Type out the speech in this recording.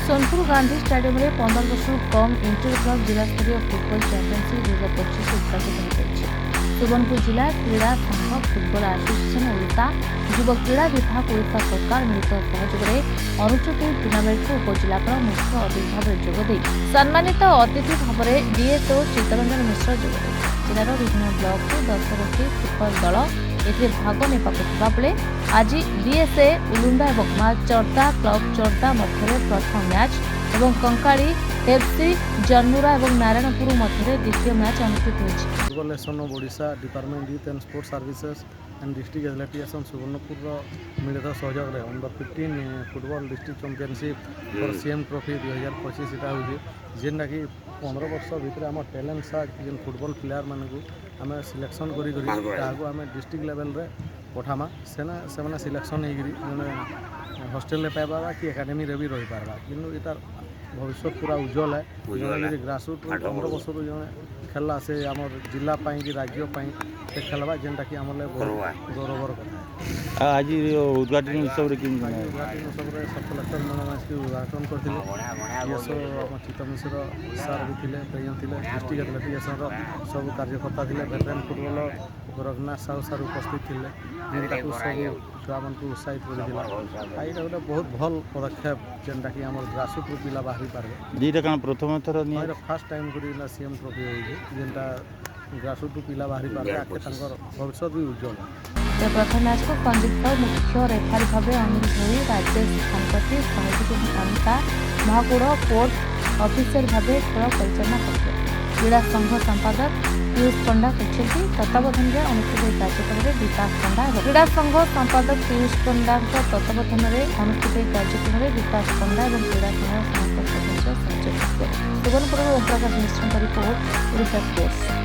Sonpur Gandhi stadium में 15 वर्ष कम inter club जिला स्तरीय फुटबॉल चैंपियनशिप 2025 उद्घाटित हो सुवर्णपुर जिला क्रीड़ा संघ फुटबॉल एसोसिएशन ओडिशा युव क्रीड़ा विभाग ओडिशा सरकार मिलित सहयोग अनुष्ठित टूर्णामेंट को उपजिलापाल मुख्य अतिथि भाव जोगदे सम्मानित अतिथि भाव डीएसओ चित्तरंजन मिश्र जोगदे जिलार विभिन्न ब्लॉक 10 गोटी फुटबॉल दल एथे भाग नेबाकु बेले आज डीएसए उलुंडा और माँ चर्दा क्लब चर्दा मध्य प्रथम मैच और कंकाड़ी एफसी जन्मुरा और नारायणपुर मध्य द्वितीय मैच अनुष्ठित होइछि। Football association of Odisha department youth and sports services and district athletics Subarnapur मिलित सहयोग में under 15 football district championship for CM trophy 2025 इटा होइछि जेनटा कि 15 वर्ष भितर आम टैलेंट सा जेन फुटबॉल प्लेयर मानकु आमे सिलेक्शन करी आमे डिस्ट्रिक्ट लेवल रे पठामा सेना सिलेक्शन होगी हॉस्टेल ले पाइबा कि एकाडेमी रे भी रही पारबा किंतु इतार भविष्य पूरा उज्जवल है ग्रासरूट 15 वर्ष जन खेलला से आम जिला कि राज्य खेलवा जेनटा कि आम गौरवर कथा आज उद्घाटन उत्सव उद्घाटन उत्सव सब कलेक्टर मैच की उद्घाटन करते चित्त मिश्र सार भी थे प्रेजेंट थे डिस्ट्रिक्ट एथलेटिक्स सब कार्यकर्ता थे वेटरान फुटबॉल रघुनाथ साहू सार उपस्थित थे जेनटा सब छुआ मान उत्साहित कर ये गोटे बहुत भल पदक्षेप जेनटा कि आम ग्रासरूट पिला बाहरी पारे दुईटा कौन प्रथम थर फास्ट टाइम कर सीएम ट्रॉफी जेनटा ग्रासरूट पिला बाहरी पारे आगे भविष्य भी उज्जवल है। प्रथम मैच को कंजित मुख्य रेफारी भाव अनिल भोई राजेश संपत्ति सहयोगी अनिता महाकूड़ कोर्ट अफिसर भाव खेल परिचालना करते क्रीड़ा संघ संपादक पीयूष पंडा कहते तत्वावधान में अनुष्ठित कार्यक्रम में विकास पंडा और क्रीड़ा संघ संपादक पीयूष पंडा तत्वावधान में अनुष्ठित कार्यक्रम में विकास पंडा और क्रीड़ा संघ समस्त सदस्य सहयोग करते सुवर्णपुर ओम प्रकाश मिश्र रिपोर्ट ओडिशा स्पोर्ट्स।